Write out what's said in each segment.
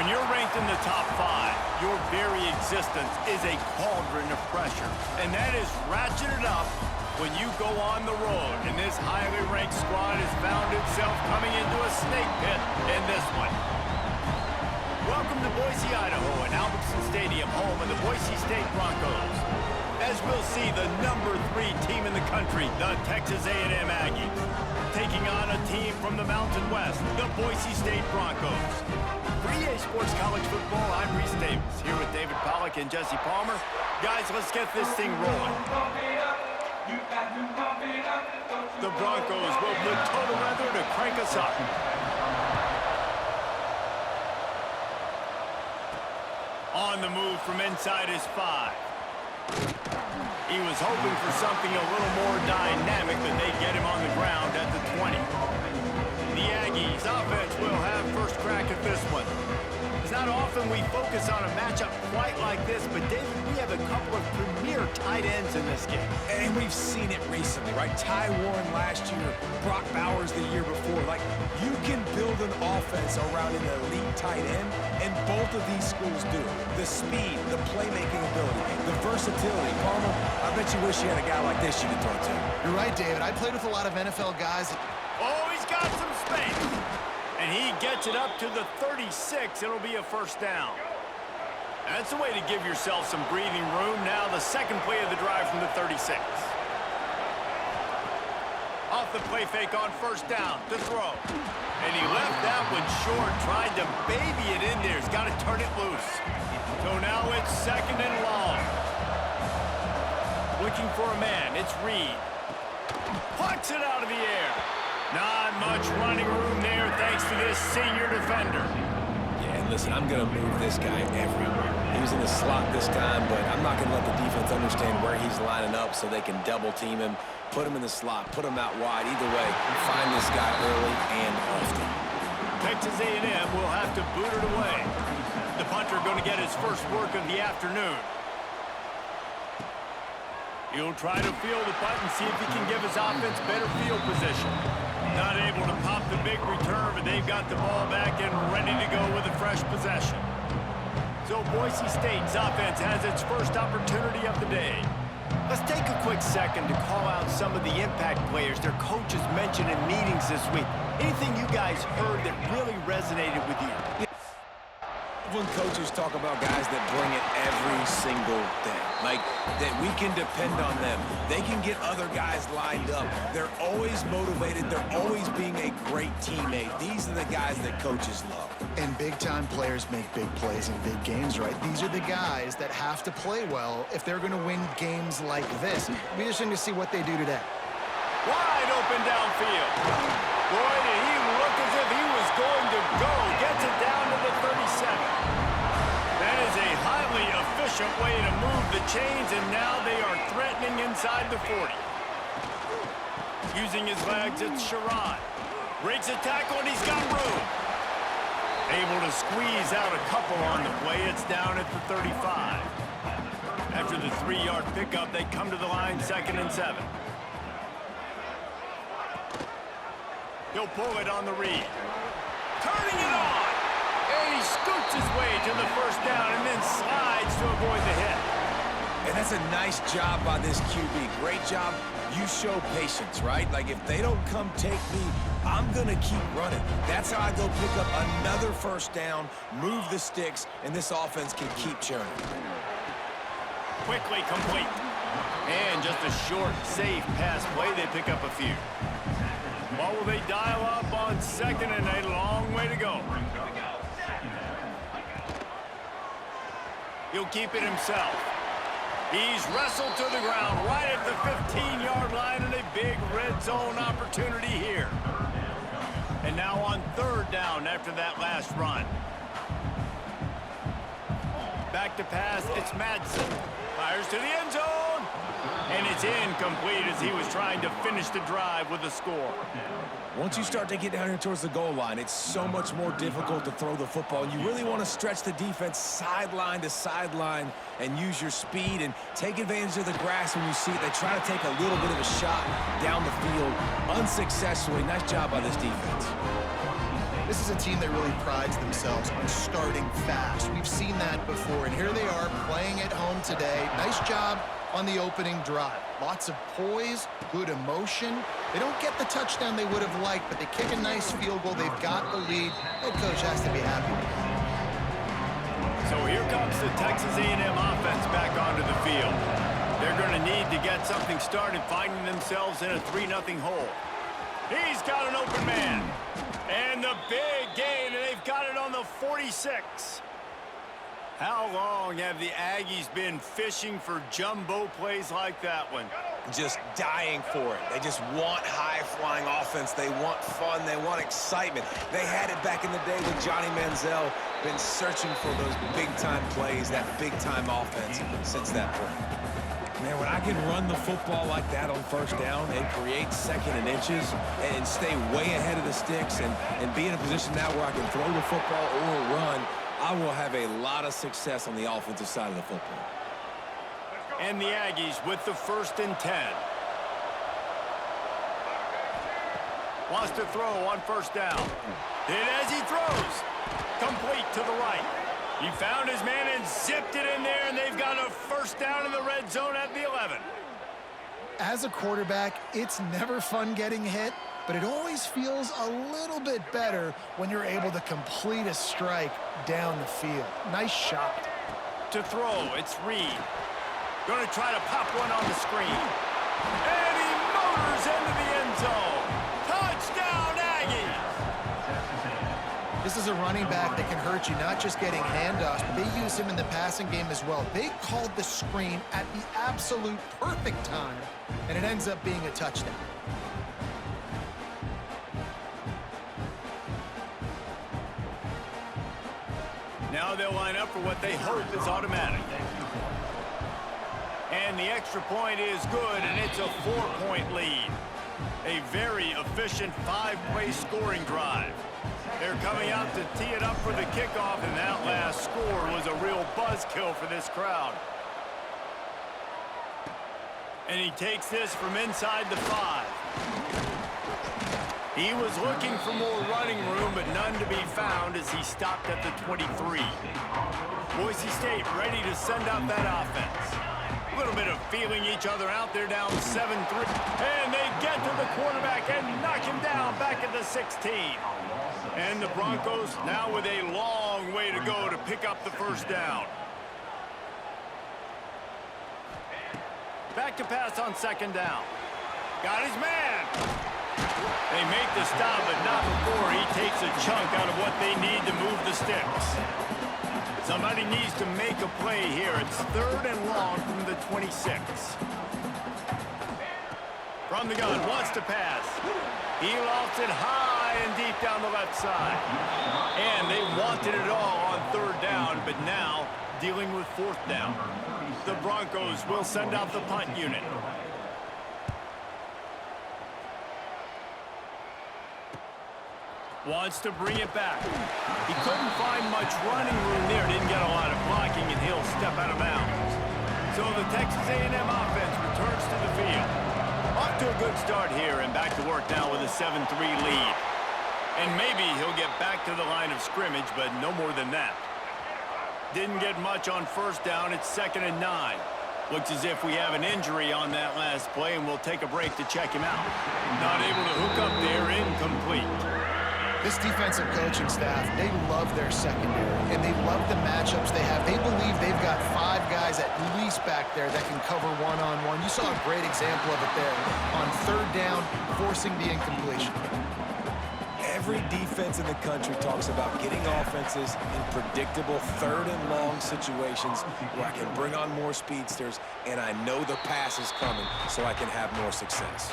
When you're ranked in the top 5, your very existence is a cauldron of pressure. And that is ratcheted up when you go on the road. And this highly ranked squad has found itself coming into a snake pit in this one. Welcome to Boise, Idaho, and Albertson Stadium, home of the Boise State Broncos. As we'll see, the number 3 team in the country, the Texas A&M Aggies, taking on a team from the Mountain West, the Boise State Broncos. For EA Sports College Football, I'm Reese Davis, here with David Pollack and Jesse Palmer. Guys, let's get this thing rolling. The Broncos will put total weather to crank us up. On the move from inside his 5. He was hoping for something a little more dynamic, but they get him on the ground at the 20. The Aggies offense will have first crack at this one. It's not often we focus on a matchup quite like this, but David, we have a couple of premier tight ends in this game. And we've seen it recently, right? Ty Warren last year, Brock Bowers the year before. Like, you can build an offense around an elite tight end, and both of these schools do. The speed, the playmaking ability, the versatility. Palmer, I bet you wish you had a guy like this you could throw to. You're right, David. I played with a lot of NFL guys. Oh, he's got some space. And he gets it up to the 36. It'll be a first down. That's a way to give yourself some breathing room. Now the second play of the drive from the 36. Off the play fake on first down to throw. And he left that one short, tried to baby it in there. He's got to turn it loose. So now it's second and long. Looking for a man. It's Reed. Plucks it out of the air. Not much running room there thanks to this senior defender. Yeah, and listen, I'm going to move this guy everywhere. He was in the slot this time, but I'm not going to let the defense understand where he's lining up so they can double team him, put him in the slot, put him out wide. Either way, find this guy early and often. Texas A&M will have to boot it away. The punter going to get his first work of the afternoon. He'll try to field the punt and see if he can give his offense better field position. Not able to pop the big return, but they've got the ball back and ready to go with a fresh possession. So Boise State's offense has its first opportunity of the day. Let's take a quick second to call out some of the impact players their coaches mentioned in meetings this week. Anything you guys heard that really resonated with you? When coaches talk about guys that bring it every single day, like that we can depend on them. They can get other guys lined up. They're always motivated. They're always being a great teammate. These are the guys that coaches love. And big-time players make big plays in big games, right? These are the guys that have to play well if they're going to win games like this. Be interesting to see what they do today. Wide open downfield. Boy, did he look as if he was going to go. Gets it down to the 37. That is a highly efficient way to move the chains, and now they are threatening inside the 40. Using his legs, it's Sherrod. Breaks a tackle, and he's got room. Able to squeeze out a couple on the play. It's down at the 35. After the 3-yard pickup, they come to the line, 2nd and 7. He'll pull it on the read. Turning it on. And he scoots his way to the first down and then slides to avoid the hit. And that's a nice job by this QB. Great job. You show patience, right? Like, if they don't come take me, I'm going to keep running. That's how I go pick up another first down, move the sticks, and this offense can keep churning. Quickly complete. And just a short, safe pass play. They pick up a few. What will they dial up on 2nd and a long way to go? He'll keep it himself. He's wrestled to the ground right at the 15-yard line, and a big red zone opportunity here. And now on 3rd down after that last run. Back to pass, it's Madsen. Fires to the end zone. And it's incomplete as he was trying to finish the drive with a score. Once you start to get down here towards the goal line, it's so much more difficult to throw the football. And you really want to stretch the defense sideline to sideline and use your speed and take advantage of the grass when you see it. They try to take a little bit of a shot down the field unsuccessfully. Nice job by this defense. This is a team that really prides themselves on starting fast. We've seen that before, and here they are playing at home today. Nice job on the opening drive. Lots of poise, good emotion. They don't get the touchdown they would have liked, but they kick a nice field goal. They've got the lead. Head coach has to be happy with it. So here comes the Texas A&M offense back onto the field. They're going to need to get something started, finding themselves in a 3-0 hole. He's got an open man. And the big gain, and they've got it on the 46. How long have the Aggies been fishing for jumbo plays like that one? Just dying for it. They just want high-flying offense. They want fun. They want excitement. They had it back in the day with Johnny Manziel. Been searching for those big-time plays, that big-time offense since that point. Man, when I can run the football like that on first down and create second and inches and stay way ahead of the sticks and be in a position now where I can throw the football or run, I will have a lot of success on the offensive side of the football. And the Aggies with the 1st and 10. Wants to throw on first down. And as he throws, complete to the right. He found his man and zipped it in there, and they've got a 1st down in the red zone at the 11. As a quarterback, it's never fun getting hit, but it always feels a little bit better when you're able to complete a strike down the field. Nice shot. To throw, it's Reed. Going to try to pop one on the screen. And he motors into the end zone. Touchdown, Aggies! This is a running back that can hurt you, not just getting handoffs, but they use him in the passing game as well. They called the screen at the absolute perfect time, and it ends up being a touchdown. Now they'll line up for what they hope is automatic. And the extra point is good, and it's a 4-point lead. A very efficient 5-play scoring drive. They're coming out to tee it up for the kickoff, and that last score was a real buzzkill for this crowd. And he takes this from inside the 5. He was looking for more running room, but none to be found as he stopped at the 23. Boise State ready to send out that offense. A little bit of feeling each other out there, down 7-3. And they get to the quarterback and knock him down back at the 16. And the Broncos now with a long way to go to pick up the 1st down. Back to pass on 2nd down. Got his man. They make the stop, but not before he takes a chunk out of what they need to move the sticks. Somebody needs to make a play here. It's 3rd and long from the 26. From the gun, wants to pass. He lofts it high and deep down the left side. And they wanted it all on 3rd down, but now dealing with 4th down. The Broncos will send out the punt unit. Wants to bring it back. He couldn't find much running room there. Didn't get a lot of blocking, and he'll step out of bounds. So the Texas A&M offense returns to the field. Off to a good start here, and back to work now with a 7-3 lead. And maybe he'll get back to the line of scrimmage, but no more than that. Didn't get much on 1st down. It's 2nd and 9. Looks as if we have an injury on that last play, and we'll take a break to check him out. Not able to hook up there, incomplete. This defensive coaching staff, they love their secondary, and they love the matchups they have. They believe they've got 5 guys at least back there that can cover one-on-one. You saw a great example of it there on 3rd down, forcing the incompletion. Every defense in the country talks about getting offenses in predictable 3rd and long situations where I can bring on more speedsters, and I know the pass is coming, so I can have more success.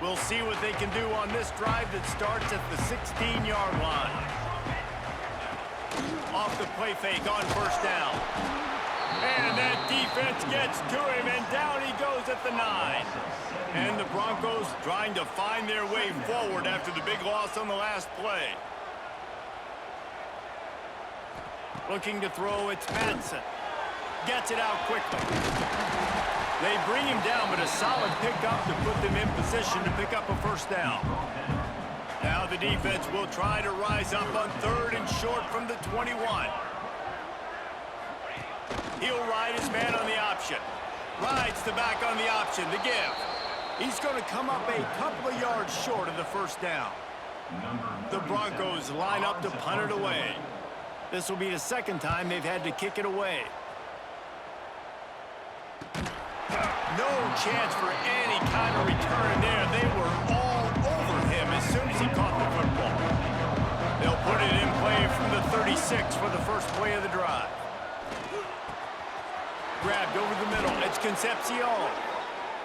We'll see what they can do on this drive that starts at the 16-yard line. Off the play fake on 1st down. And that defense gets to him, and down he goes at the 9. And the Broncos trying to find their way forward after the big loss on the last play. Looking to throw, it's Madsen. Gets it out quickly. They bring him down, but a solid pickup to put them in position to pick up a 1st down. Now Now the defense will try to rise up on 3rd and short from the 21. He'll ride his man on the option. Rides the back on the option to give. He's going to come up a couple of yards short of the first down. The Broncos line up to punt it away. This will be the second time they've had to kick it away. No chance for any kind of return there. They were all over him as soon as he caught the football. They'll put it in play from the 36 for the first play of the drive. Grabbed over the middle. It's Concepcion.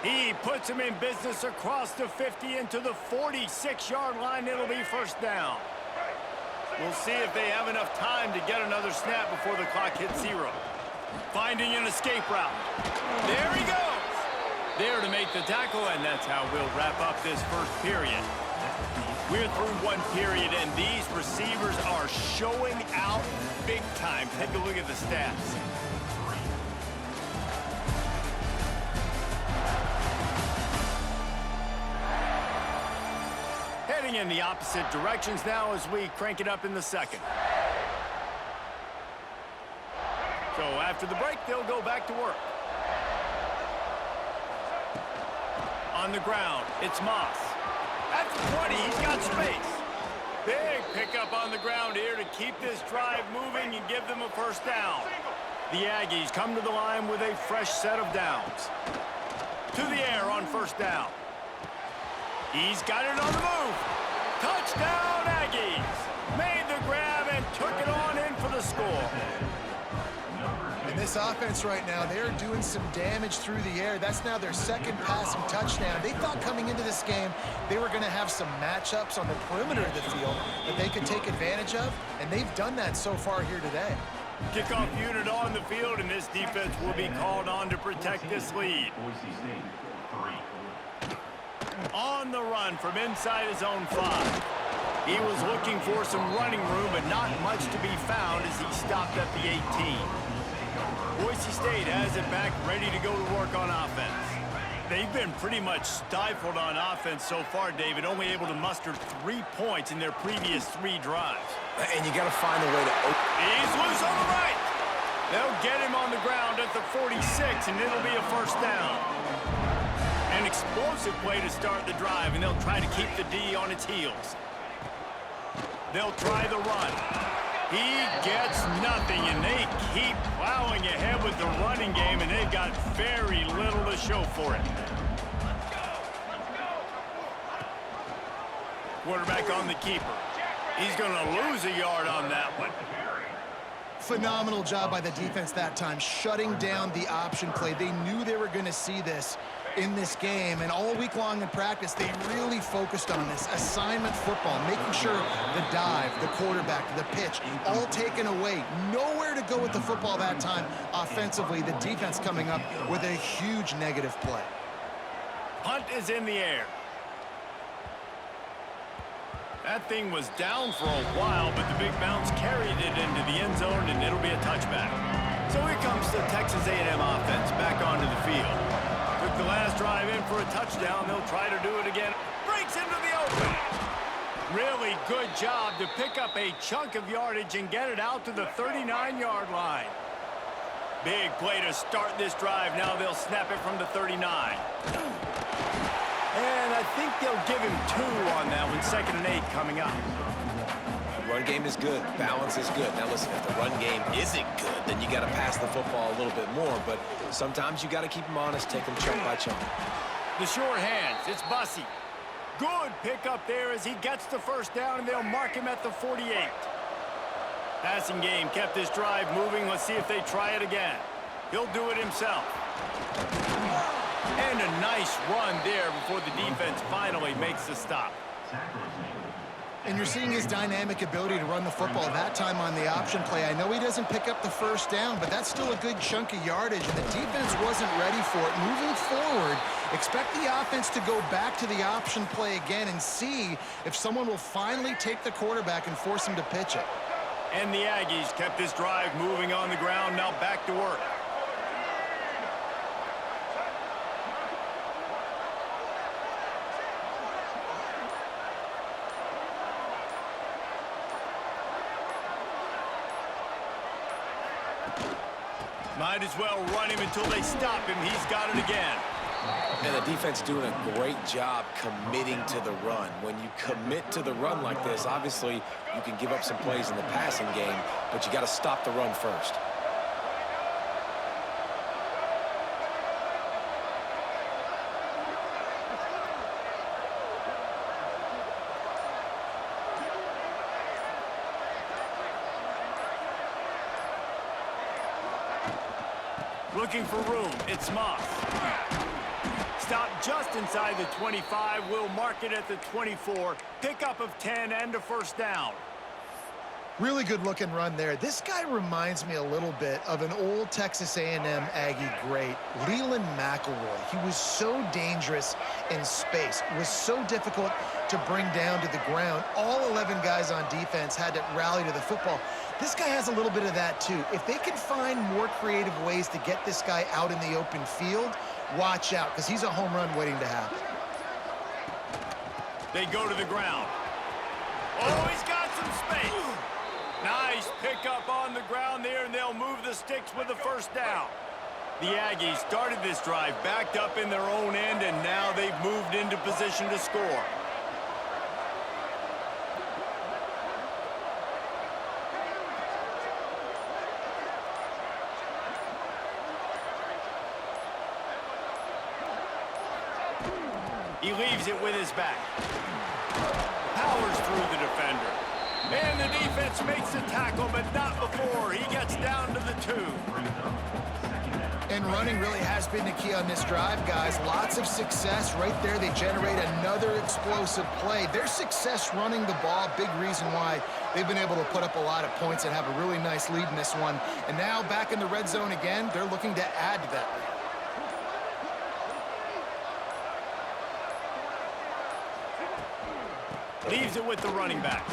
He puts him in business across the 50 into the 46-yard line. It'll be first down. We'll see if they have enough time to get another snap before the clock hits 0. Finding an escape route. There he goes. There to make the tackle, and that's how we'll wrap up this first period. We're through one period, and these receivers are showing out big time. Take a look at the stats. Heading in the opposite directions now as we crank it up in the second. So after the break, they'll go back to work. On the ground, it's Moss. At the 20, he's got space. Big pickup on the ground here to keep this drive moving and give them a first down. The Aggies come to the line with a fresh set of downs. To the air on first down. He's got it on the move. Touchdown, Aggies. Made the grab and took it on in for the score. And this offense right now, they're doing some damage through the air. That's now their second passing touchdown. They thought coming into this game they were going to have some matchups on the perimeter of the field that they could take advantage of, and they've done that so far here today. Kickoff unit on the field, and this defense will be called on to protect this lead. On the run from inside his own 5. He was looking for some running room, but not much to be found as he stopped at the 18. Boise State has it back, ready to go to work on offense. They've been pretty much stifled on offense so far, David, only able to muster 3 points in their previous 3 drives. And you got to find a way to open. He's loose on the right. They'll get him on the ground at the 46, and it'll be a first down. An explosive play to start the drive, and they'll try to keep the D on its heels. They'll try the run. He gets nothing, and they keep plowing ahead with the running game, and they've got very little to show for it. Quarterback on the keeper. He's going to lose a yard on that one. Phenomenal job by the defense that time, shutting down the option play. They knew they were going to see this in this game, and all week long in practice, they really focused on this assignment football, making sure the dive, the quarterback, the pitch, all taken away. Nowhere to go with the football that time offensively. The defense coming up with a huge negative play. Punt is in the air. That thing was down for a while, but the big bounce carried it into the end zone, and it'll be a touchback. So here comes the Texas A&M offense back onto the field. Took the last drive in for a touchdown. They'll try to do it again. Breaks into the open. Really good job to pick up a chunk of yardage and get it out to the 39-yard line. Big play to start this drive. Now they'll snap it from the 39. And I think they'll give him 2 on that one. 2nd and 8 coming up. Run game is good. Balance is good. Now listen, if the run game isn't good, then you got to pass the football a little bit more. But sometimes you got to keep them honest, take them chunk by chunk. The short hands. It's Bussey. Good pickup there as he gets the first down, and they'll mark him at the 48. Passing game kept this drive moving. Let's see if they try it again. He'll do it himself. And a nice run there before the defense finally makes the stop. And you're seeing his dynamic ability to run the football that time on the option play. I know he doesn't pick up the first down, but that's still a good chunk of yardage, and the defense wasn't ready for it. Moving forward, expect the offense to go back to the option play again and see if someone will finally take the quarterback and force him to pitch it. And the Aggies kept this drive moving on the ground, now back to work. Might as well run him until they stop him. He's got it again. And the defense doing a great job committing to the run. When you commit to the run like this, obviously you can give up some plays in the passing game, but you got to stop the run first. Looking for room. It's Moss. Stop just inside the 25. We'll mark it at the 24. Pickup of 10 and a first down. Really good looking run there. This guy reminds me a little bit of an old Texas A&M Aggie great, Leland McElroy. He was so dangerous in space, was so difficult to bring down to the ground. All 11 guys on defense had to rally to the football. This guy has a little bit of that too. If they can find more creative ways to get this guy out in the open field, watch out, because he's a home run waiting to happen. They go to the ground. Oh, he's got some space. Nice pickup on the ground there, and they'll move the sticks with the first down. The Aggies started this drive backed up in their own end, and now they've moved into position to score. He leaves it with his back. Powers through the defender. And the defense makes the tackle, but not before. He gets down to the 2. And running really has been the key on this drive, guys. Lots of success right there. They generate another explosive play. Their success running the ball, big reason why they've been able to put up a lot of points and have a really nice lead in this one. And now back in the red zone again, they're looking to add to that lead. Leaves it with the running back.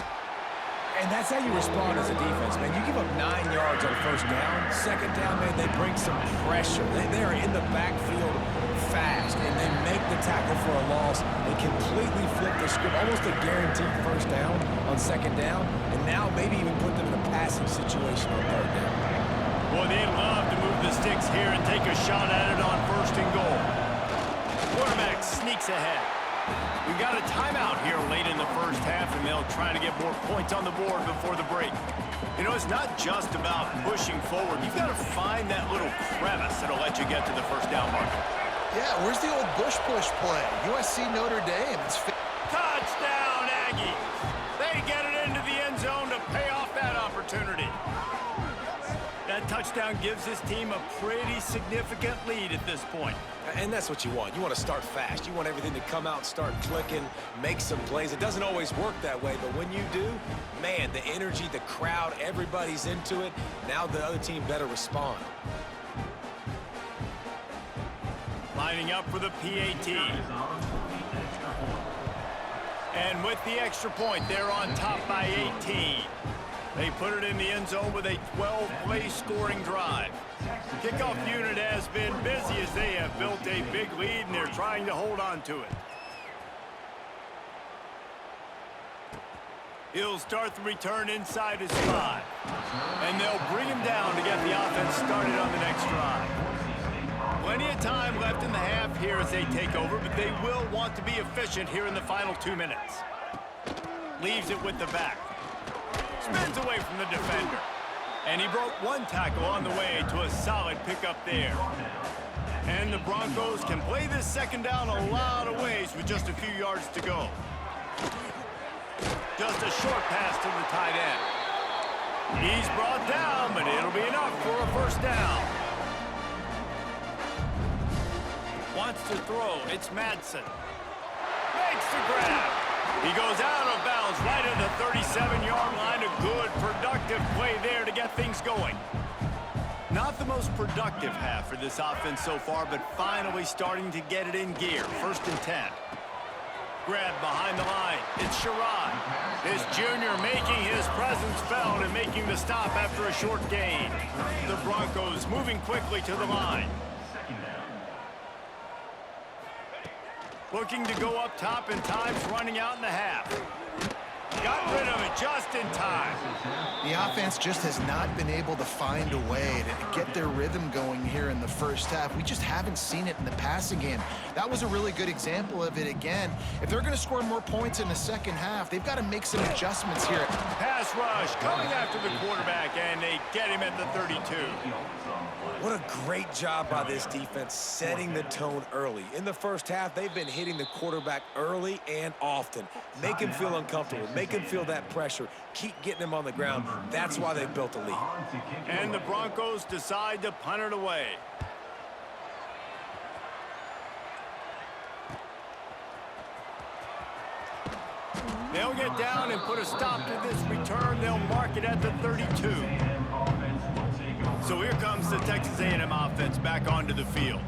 And that's how you respond as a defense, man. You give up 9 yards on first down. Second down, man, they bring some pressure. They are in the backfield fast, and they make the tackle for a loss. They completely flip the script, almost a guaranteed first down on second down, and now maybe even put them in a passing situation on third down. Boy, they'd love to move the sticks here and take a shot at it on first and goal. Quarterback sneaks ahead. We've got a timeout here late in the first half, and they'll try to get more points on the board before the break. You know, it's not just about pushing forward. You've got to find that little crevice that'll let you get to the first down marker. Yeah, where's the old Bush push play? USC Notre Dame. Touchdown, Aggies! They get it into the end zone to pay off that opportunity. That touchdown gives this team a pretty significant lead at this point. And that's what you want. You want to start fast. You want everything to come out and start clicking, make some plays. It doesn't always work that way, but when you do, man, the energy, the crowd, everybody's into it. Now the other team better respond. Lining up for the PAT. And with the extra point, they're on top by 18. They put it in the end zone with a 12-play scoring drive. Kickoff unit has been busy as they have built a big lead, and they're trying to hold on to it. He'll start the return inside his 5. And they'll bring him down to get the offense started on the next drive. Plenty of time left in the half here as they take over, but they will want to be efficient here in the final 2 minutes. Leaves it with the back. Spins away from the defender. And he broke one tackle on the way to a solid pickup there. And the Broncos can play this second down a lot of ways with just a few yards to go. Just a short pass to the tight end. He's brought down, but it'll be enough for a first down. Wants to throw. It's Madsen. Makes the grab. He goes out of bounds right at the 37-yard line. A good, productive play there to get things going. Not the most productive half for this offense so far, but finally starting to get it in gear. First and 10. Grab behind the line. It's Sherrod. This junior making his presence felt and making the stop after a short gain. The Broncos moving quickly to the line. Looking to go up top, and time's running out in the half. Got rid of it it just in time. The offense just has not been able to find a way to get their rhythm going here in the first half. We just haven't seen it in the passing game. That was a really good example of it again. If they're going to score more points in the second half, they've got to make some adjustments here. Pass rush coming after the quarterback, and they get him at the 32. What a great job by this defense setting the tone early. In the first half, they've been hitting the quarterback early and often. Make him feel uncomfortable. Make him feel that pressure. Keep getting him on the ground. That's why they built a lead. And the Broncos decide to punt it away. They'll get down and put a stop to this return. They'll mark it at the 32. So here comes the Texas A&M offense back onto the field.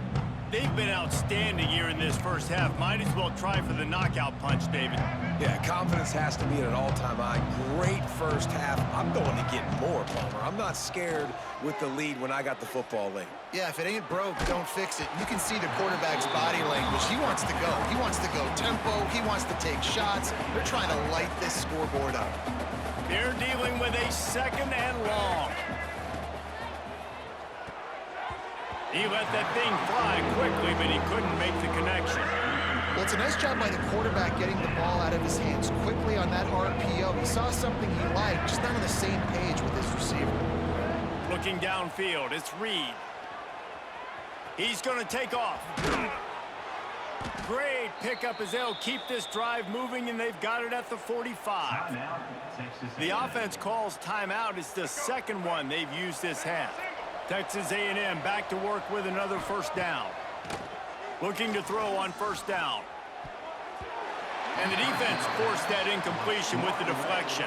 They've been outstanding here in this first half. Might as well try for the knockout punch, David. Yeah, confidence has to be at an all-time high. Great first half. I'm going to get more, Palmer. I'm not scared with the lead when I got the football late. Yeah, if it ain't broke, don't fix it. You can see the quarterback's body language. He wants to go. He wants to go tempo. He wants to take shots. They're trying to light this scoreboard up. They're dealing with a second and long. He let that thing fly quickly, but he couldn't make the connection. Well, it's a nice job by the quarterback getting the ball out of his hands quickly on that RPO. He saw something he liked, just not on the same page with his receiver. Looking downfield, it's Reed. He's going to take off. Great pickup as they'll keep this drive moving, and they've got it at the 45. The offense calls timeout. It's the second one they've used this half. Texas A&M back to work with another first down. Looking to throw on first down. And the defense forced that incompletion with the deflection.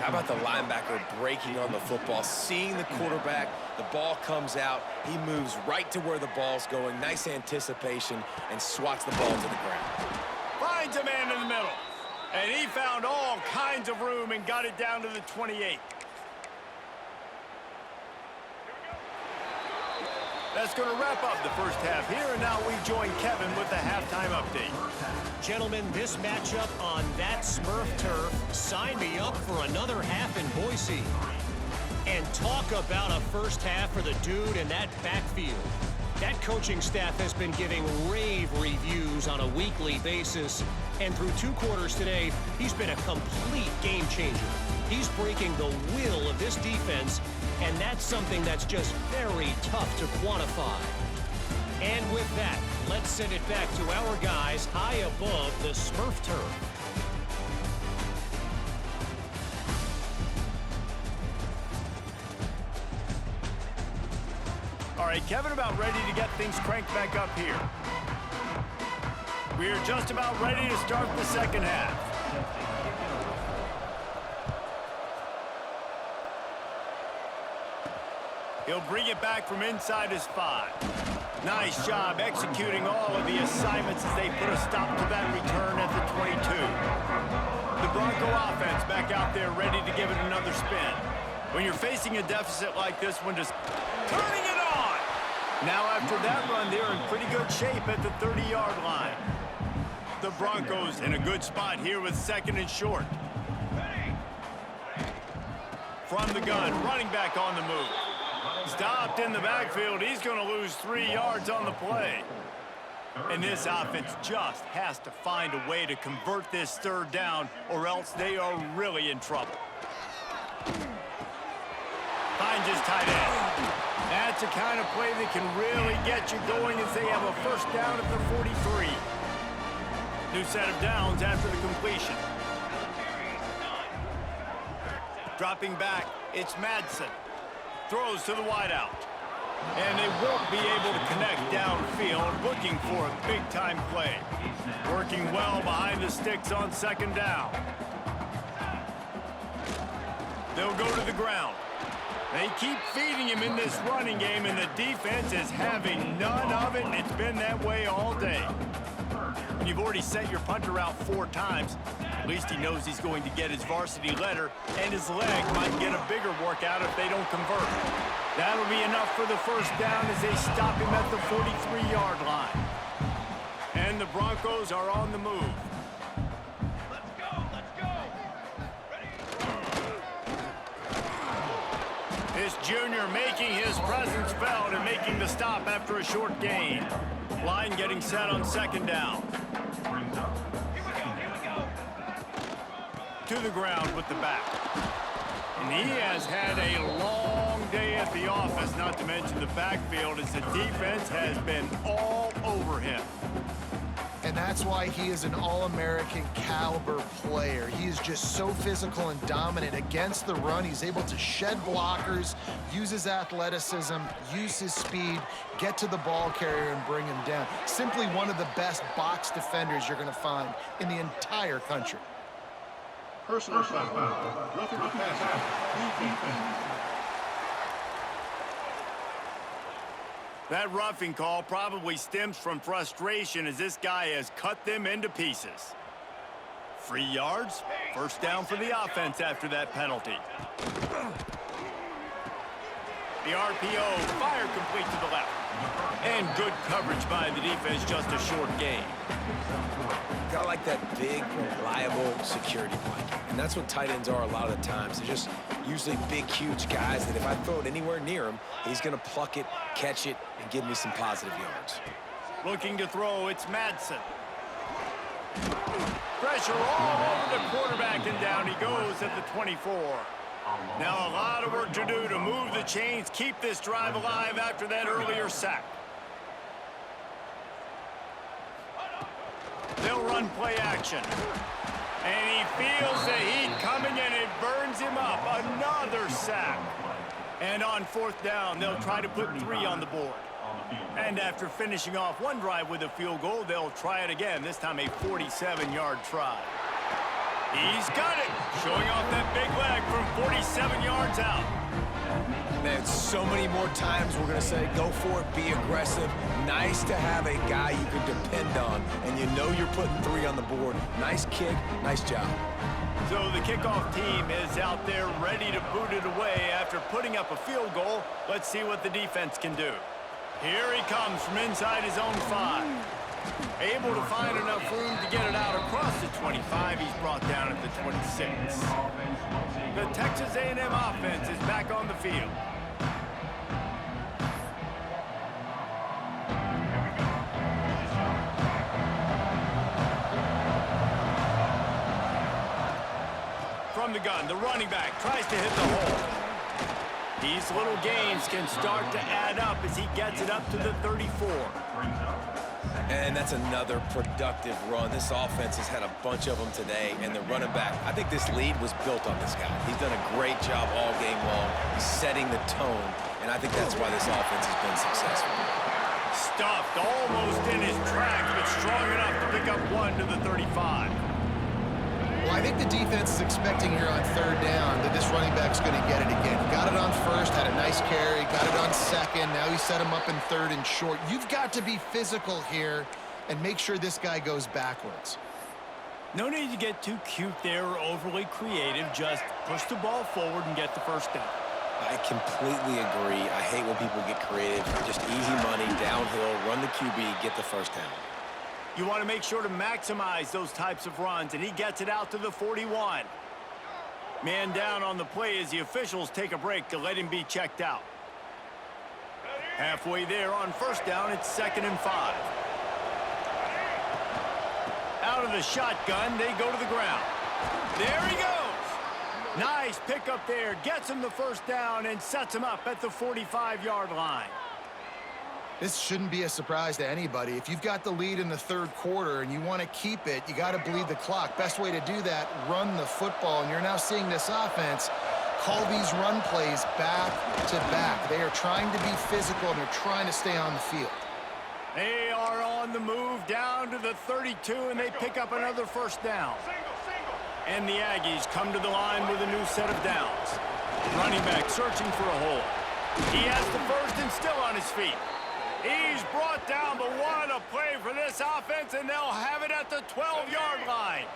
How about the linebacker breaking on the football, seeing the quarterback, the ball comes out, he moves right to where the ball's going, nice anticipation, and swats the ball to the ground. Finds a man in the middle. And he found all kinds of room and got it down to the 28. That's going to wrap up the first half here, and now we join Kevin with the halftime update. Gentlemen, this matchup on that Smurf turf, sign me up for another half in Boise. And talk about a first half for the dude in that backfield. That coaching staff has been giving rave reviews on a weekly basis, and through 2 quarters today, he's been a complete game changer. He's breaking the will of this defense, and that's something that's just very tough to quantify. And with that, let's send it back to our guys high above the Smurf turf. All right, Kevin, about ready to get things cranked back up here. We're just about ready to start the second half. He'll bring it back from inside his 5. Nice job executing all of the assignments as they put a stop to that return at the 22. The Bronco offense back out there ready to give it another spin. When you're facing a deficit like this one, just turning it on. Now after that run, they're in pretty good shape at the 30-yard line. The Broncos in a good spot here with second and short. From the gun, running back on the move. Stopped in the backfield. He's going to lose 3 yards on the play. And this offense just has to find a way to convert this third down, or else they are really in trouble. Finds his tight end. That's the kind of play that can really get you going as they have a first down at the 43. New set of downs after the completion. Dropping back, it's Madsen. Throws to the wideout. And they won't be able to connect downfield, looking for a big-time play. Working well behind the sticks on second down. They'll go to the ground. They keep feeding him in this running game, and the defense is having none of it, and it's been that way all day. When you've already sent your punter out 4 times, at least he knows he's going to get his varsity letter, and his leg might get a bigger workout if they don't convert. That'll be enough for the first down as they stop him at the 43-yard line. And the Broncos are on the move. Let's go, let's go. Jr. making his presence felt and making the stop after a short gain. Line getting set on second down. To the ground with the back. And he has had a long day at the office, not to mention the backfield, as the defense has been all over him. And that's why he is an All-American caliber player. He is just so physical and dominant against the run. He's able to shed blockers, use his athleticism, use his speed, get to the ball carrier and bring him down. Simply one of the best box defenders you're going to find in the entire country. Personal foul. Roughing the passer. Defense. That roughing call probably stems from frustration as this guy has cut them into pieces. 3 yards, first down for the offense after that penalty. The RPO, fire complete to the left. And good coverage by the defense, just a short gain. Got like that big, reliable security blanket. And that's what tight ends are a lot of the times. They're just usually big, huge guys that if I throw it anywhere near him, he's going to pluck it, catch it, and give me some positive yards. Looking to throw, it's Madsen. Pressure all over the quarterback, and down he goes at the 24. Now a lot of work to do to move the chains, keep this drive alive after that earlier sack. They'll run play action. And he feels the heat coming, and it burns him up. Another sack. And on fourth down, they'll try to put 3 on the board. And after finishing off one drive with a field goal, they'll try it again, this time a 47-yard try. He's got it, showing off that big leg from 47 yards out. Man, so many more times we're going to say, go for it, be aggressive. Nice to have a guy you can depend on, and you know you're putting 3 on the board. Nice kick, nice job. So the kickoff team is out there ready to boot it away after putting up a field goal. Let's see what the defense can do. Here he comes from inside his own 5. Able to find enough room to get it out across the 25. He's brought down at the 26. The Texas A&M offense is back on the field. From the gun, the running back tries to hit the hole. These little gains can start to add up as he gets it up to the 34. And that's another productive run. This offense has had a bunch of them today, and the running back, I think this lead was built on this guy. He's done a great job all game long. He's setting the tone, and I think that's why this offense has been successful. Stuffed almost in his tracks, but strong enough to pick up 1 to the 35. Well, I think the defense is expecting here on third down that this running back's going to get it again. He got it on first, had a nice carry, got it on second. Now he set him up in third and short. You've got to be physical here and make sure this guy goes backwards. No need to get too cute there or overly creative. Just push the ball forward and get the first down. I completely agree. I hate when people get creative. Just easy money, downhill, run the QB, get the first down. You want to make sure to maximize those types of runs, and he gets it out to the 41. Man down on the play as the officials take a break to let him be checked out. Halfway there on first down, it's 2nd and 5. Out of the shotgun, they go to the ground. There he goes. Nice pickup there, gets him the first down and sets him up at the 45-yard line. This shouldn't be a surprise to anybody. If you've got the lead in the third quarter and you want to keep it, you got to bleed the clock. Best way to do that, run the football. And you're now seeing this offense call these run plays back to back. They are trying to be physical, and they're trying to stay on the field. They are on the move down to the 32, and they pick up another first down. And the Aggies come to the line with a new set of downs. Running back searching for a hole. He has the first and still on his feet. He's brought down, but what a play for this offense, and they'll have it at the 12-yard line.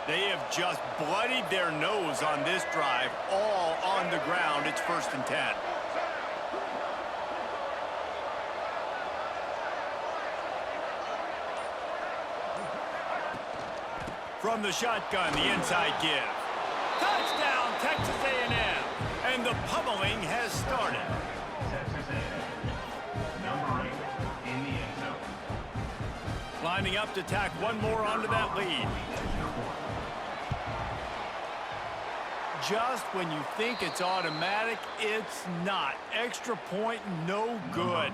They have just bloodied their nose on this drive, all on the ground. It's 1st and 10. From the shotgun, the inside give. Touchdown, Texas A&M. And the pummeling has started. Number 8 in the end zone. Lining up to tack one more onto that lead. Just when you think it's automatic, it's not. Extra point, no good.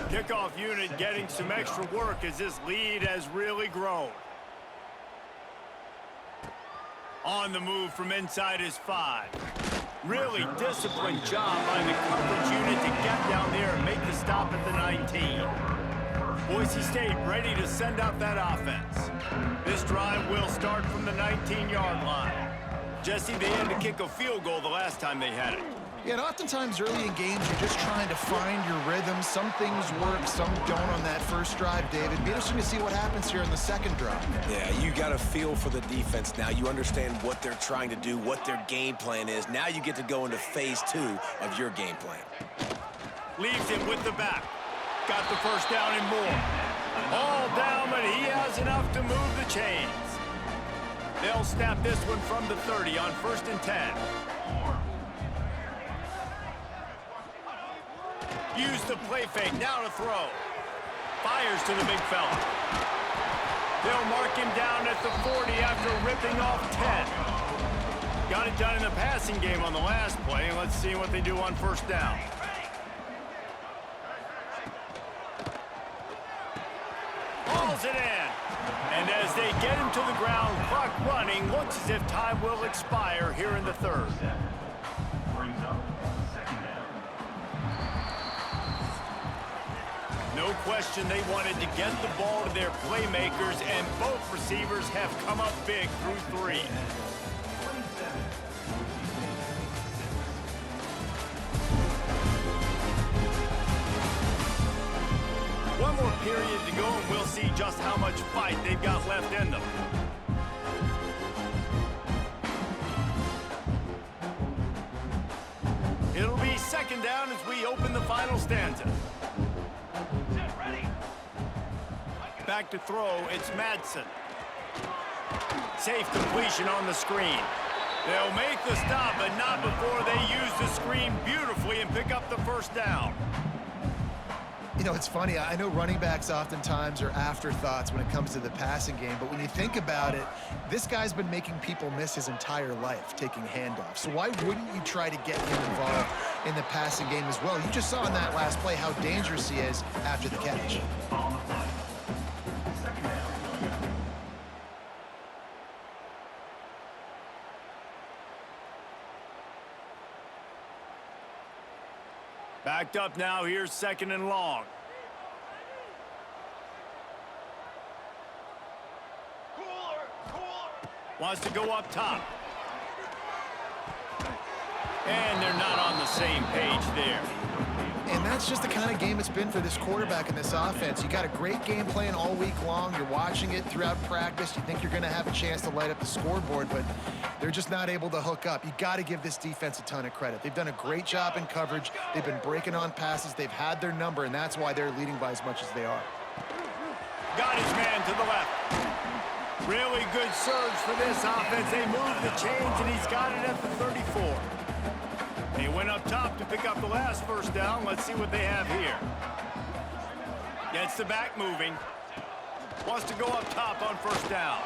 Kickoff unit getting some extra work as this lead has really grown. On the move from inside his 5. Really disciplined job by the coverage unit to get down there and make the stop at the 19. Boise State ready to send out that offense. This drive will start from the 19-yard line. Jesse, they had to kick a field goal the last time they had it. Yeah, and oftentimes early in games, you're just trying to find your rhythm. Some things work, some don't on that first drive, David. Be interesting to see what happens here in the second drive. Yeah, you got a feel for the defense now. You understand what they're trying to do, what their game plan is. Now you get to go into phase 2 of your game plan. Leaves it with the back. Got the first down and more. All down, but he has enough to move the chains. They'll snap this one from the 30 on 1st and 10. Use the play fake, now to throw. Fires to the big fella. They'll mark him down at the 40 after ripping off 10. Got it done in the passing game on the last play. Let's see what they do on 1st down. Hauls it in. And as they get him to the ground, clock running, looks as if time will expire here in the 3rd. Brings up second down. No question they wanted to get the ball to their playmakers, and both receivers have come up big through 3. One more period to go, and we'll see just how much fight they've got left in them. It'll be 2nd down as we open the final stanza. Back to throw, it's Madsen. Safe completion on the screen. They'll make the stop, but not before they use the screen beautifully and pick up the 1st down. You know, it's funny. I know running backs oftentimes are afterthoughts when it comes to the passing game, but when you think about it, this guy's been making people miss his entire life taking handoffs. So why wouldn't you try to get him involved in the passing game as well? You just saw in that last play how dangerous he is after the catch. Backed up now, here's 2nd and long. Wants to go up top. And they're not on the same page there. And that's just the kind of game it's been for this quarterback in this offense. You got a great game plan all week long. You're watching it throughout practice. You think you're going to have a chance to light up the scoreboard, but they're just not able to hook up. You got to give this defense a ton of credit. They've done a great job in coverage. They've been breaking on passes. They've had their number, and that's why they're leading by as much as they are. Got his man to the left. Really good surge for this offense. They move the chains, and he's got it at the 34. He went up top to pick up the last 1st down. Let's see what they have here. Gets the back moving. Wants to go up top on 1st down.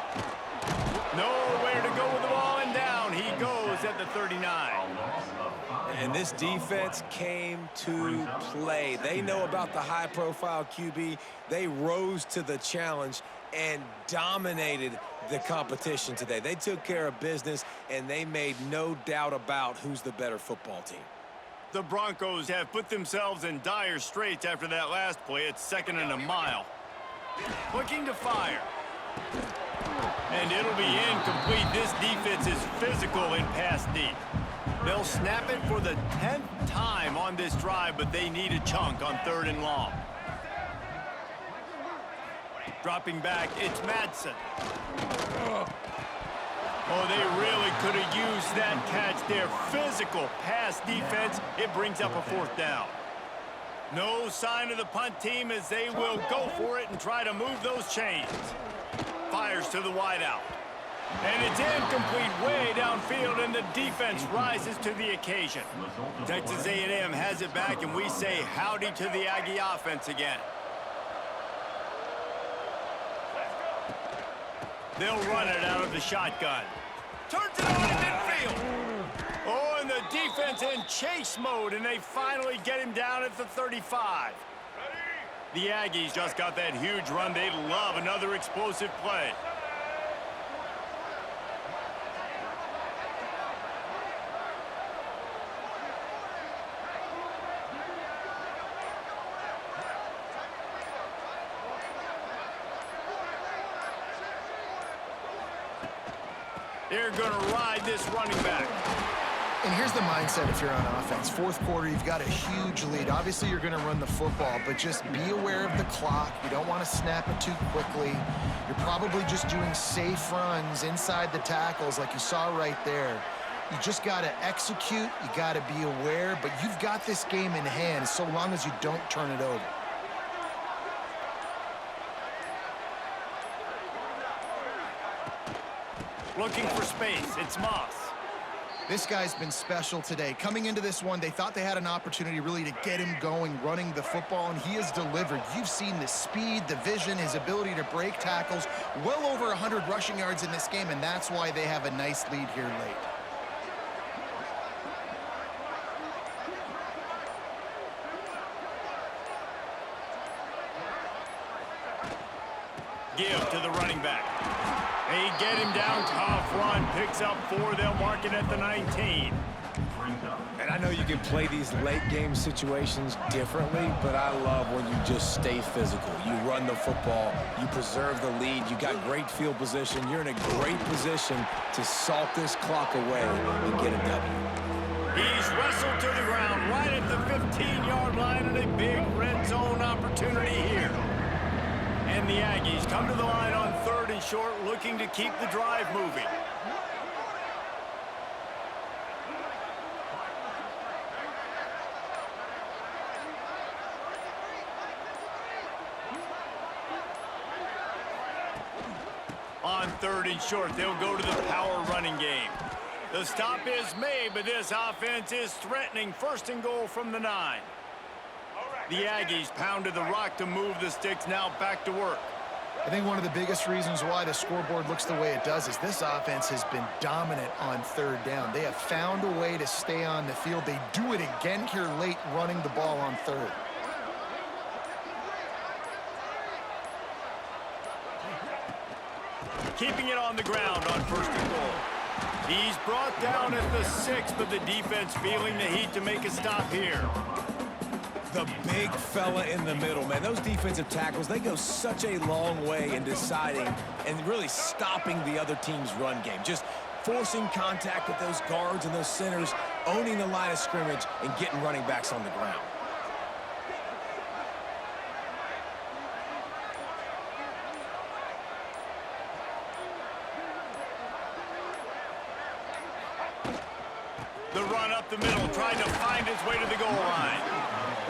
Nowhere to go with the ball, and down he goes at the 39. And this defense came to play. They know about the high-profile QB. They rose to the challenge and dominated the competition today. They took care of business, and they made no doubt about who's the better football team. The Broncos have put themselves in dire straits after that last play. It's 2nd and a mile. Looking to fire. And it'll be incomplete. This defense is physical in pass deep. They'll snap it for the 10th time on this drive, but they need a chunk on 3rd and long. Dropping back, it's Madsen. Oh, they really could have used that catch there. Physical pass defense. It brings up a 4th down. No sign of the punt team as they will go for it and try to move those chains. Fires to the wideout. And it's incomplete way downfield, and the defense rises to the occasion. Texas A&M has it back, and we say howdy to the Aggie offense again. They'll run it out of the shotgun. Turns it on in midfield. Oh, and the defense in chase mode, and they finally get him down at the 35. The Aggies just got that huge run. They love another explosive play. They're going to ride this running back. And here's the mindset if you're on offense. Fourth quarter, you've got a huge lead. Obviously, you're going to run the football, but just be aware of the clock. You don't want to snap it too quickly. You're probably just doing safe runs inside the tackles like you saw right there. You just got to execute. You got to be aware, but you've got this game in hand so long as you don't turn it over. Looking for space. It's Moss. This guy's been special today. Coming into this one, they thought they had an opportunity really to get him going, running the football, and he has delivered. You've seen the speed, the vision, his ability to break tackles. Well over 100 rushing yards in this game, and that's why they have a nice lead here late. Give to the running back. They get him down, tough run, picks up 4, they'll mark it at the 19. And I know you can play these late game situations differently, but I love when you just stay physical. You run the football, you preserve the lead, you got great field position, you're in a great position to salt this clock away and get a W. He's wrestled to the ground right at the 15-yard line, and a big red zone opportunity here. And the Aggies come to the line on 3rd and short, looking to keep the drive moving. On 3rd and short, they'll go to the power running game. The stop is made, but this offense is threatening. 1st and goal from the 9. The Aggies pounded the rock to move the sticks, now back to work. I think one of the biggest reasons why the scoreboard looks the way it does is this offense has been dominant on 3rd down. They have found a way to stay on the field. They do it again here late, running the ball on 3rd. Keeping it on the ground on 1st and goal. He's brought down at the 6, but the defense feeling the heat to make a stop here. The big fella in the middle, man. Those defensive tackles, they go such a long way in deciding and really stopping the other team's run game. Just forcing contact with those guards and those centers, owning the line of scrimmage, and getting running backs on the ground. The run up the middle, trying to find his way to the goal line.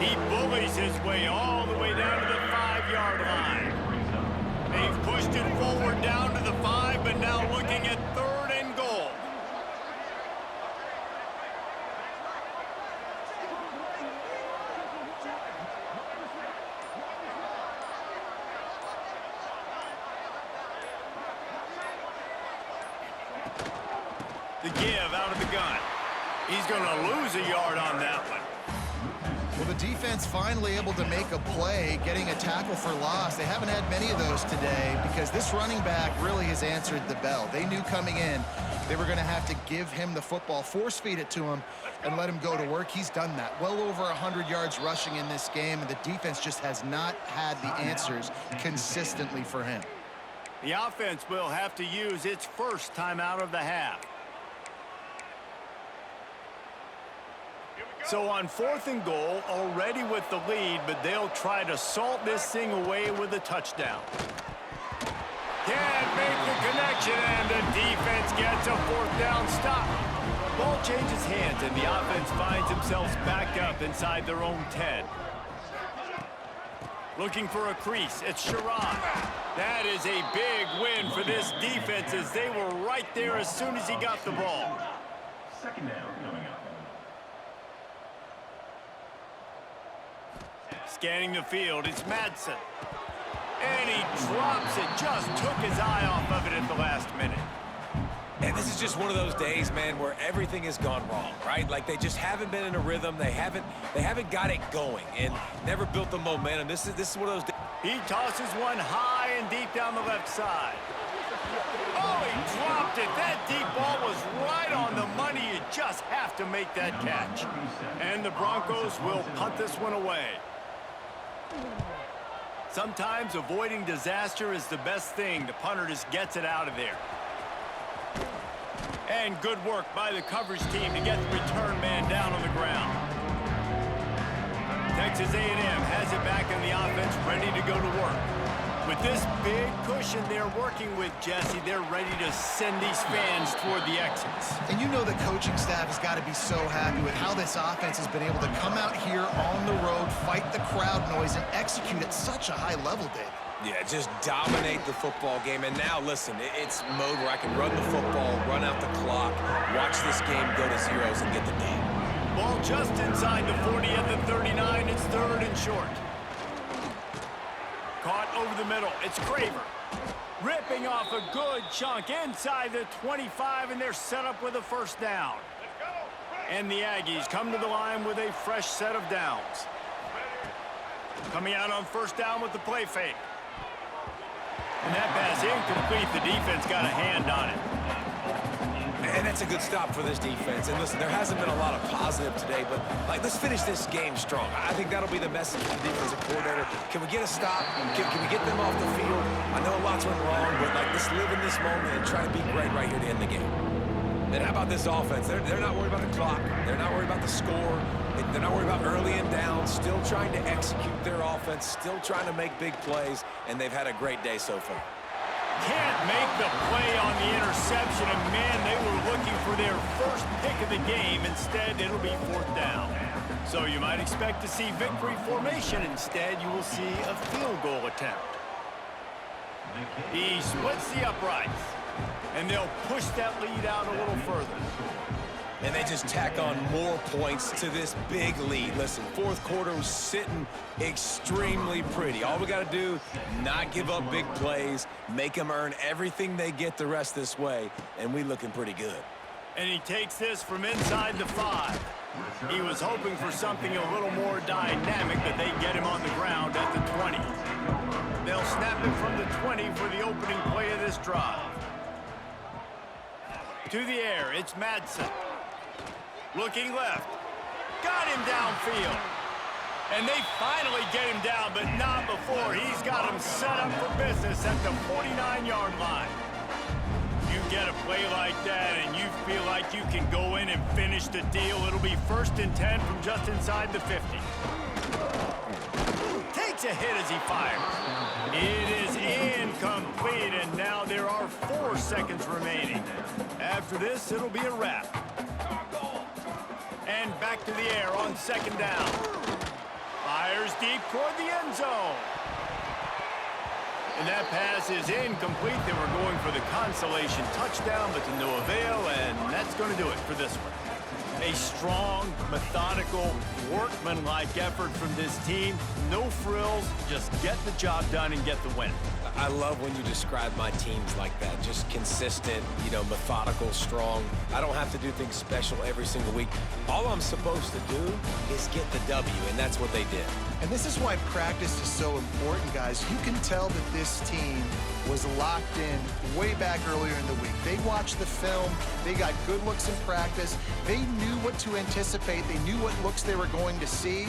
He bullies his way all the way down to the 5-yard line. They've pushed it forward down to the 5, but now looking at 3rd and goal. The give out of the gun. He's going to lose a yard on that one. Well, the defense finally able to make a play, getting a tackle for loss. They haven't had many of those today because this running back really has answered the bell. They knew coming in they were going to have to give him the football, force feed it to him, and let him go to work. He's done that. Well over 100 yards rushing in this game, and the defense just has not had the answers consistently for him. The offense will have to use its first timeout of the half. So on 4th and goal, already with the lead, but they'll try to salt this thing away with a touchdown. Can't make the connection, and the defense gets a 4th down stop. Ball changes hands, and the offense finds themselves back up inside their own 10. Looking for a crease, it's Sherrod. That is a big win for this defense as they were right there as soon as he got the ball. Second down coming up. Scanning the field, it's Madsen. And he drops it, just took his eye off of it at the last minute. And this is just one of those days, man, where everything has gone wrong, right? Like they just haven't been in a rhythm. They haven't got it going and never built the momentum. This is one of those days. He tosses one high and deep down the left side. Oh, he dropped it. That deep ball was right on the money. You just have to make that catch. And the Broncos will punt this one away. Sometimes avoiding disaster is the best thing. The punter just gets it out of there. And good work by the coverage team to get the return man down on the ground. Texas A&M has it back in the offense, ready to go to work. With this big cushion they're working with, Jesse, they're ready to send these fans toward the exits. And you know the coaching staff has got to be so happy with how this offense has been able to come out here on the road, fight the crowd noise, and execute at such a high level, David. Yeah, just dominate the football game. And now, listen, it's mode where I can run the football, run out the clock, watch this game go to zeros and get the dub. Ball just inside the 40 at the 39. It's third and short. Caught over the middle. It's Craver. Ripping off a good chunk inside the 25, and they're set up with a first down. And the Aggies come to the line with a fresh set of downs. Coming out on first down with the play fake. And that pass incomplete. The defense got a hand on it. And that's a good stop for this defense. And listen, there hasn't been a lot of positive today, but let's finish this game strong. I think that'll be the message from the defensive coordinator. Can we get a stop? Can we get them off the field? I know a lot's went wrong, but let's live in this moment and try to be great right here to end the game. And how about this offense? They're not worried about the clock. They're not worried about the score. They're not worried about early and down. Still trying to execute their offense. Still trying to make big plays. And they've had a great day so far. Can't make the play on the interception. And, man, they were looking for their first pick of the game. Instead, it'll be fourth down. So you might expect to see victory formation. Instead, you will see a field goal attempt. He splits the uprights. And they'll push that lead out a little further. And they just tack on more points to this big lead. Listen, fourth quarter was sitting extremely pretty. All we got to do, not give up big plays, make them earn everything they get the rest this way, and we looking pretty good. And he takes this from inside the 5. He was hoping for something a little more dynamic, but they get him on the ground at the 20. They'll snap it from the 20 for the opening play of this drive. To the air, it's Madsen. Looking left. Got him downfield. And they finally get him down, but not before. He's got him set up for business at the 49-yard line. You get a play like that and you feel like you can go in and finish the deal. It'll be 1st and 10 from just inside the 50. Takes a hit as he fires. It is incomplete, and now there are 4 seconds remaining. After this, it'll be a wrap. And back to the air on 2nd down. Fires deep toward the end zone. And that pass is incomplete. They were going for the consolation touchdown, but to no avail, and that's going to do it for this one. A strong, methodical, workmanlike effort from this team. No frills, just get the job done and get the win. I love when you describe my teams like that. Just consistent, methodical, strong. I don't have to do things special every single week. All I'm supposed to do is get the W, and that's what they did. And this is why practice is so important, guys. You can tell that this team was locked in way back earlier in the week. They watched the film. They got good looks in practice. They knew what to anticipate. They knew what looks they were going to see.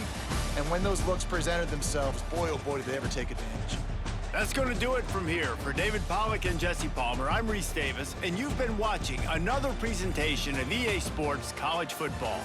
And when those looks presented themselves, boy, oh boy, did they ever take advantage. That's going to do it from here. For David Pollack and Jesse Palmer, I'm Reese Davis, and you've been watching another presentation of EA Sports College Football.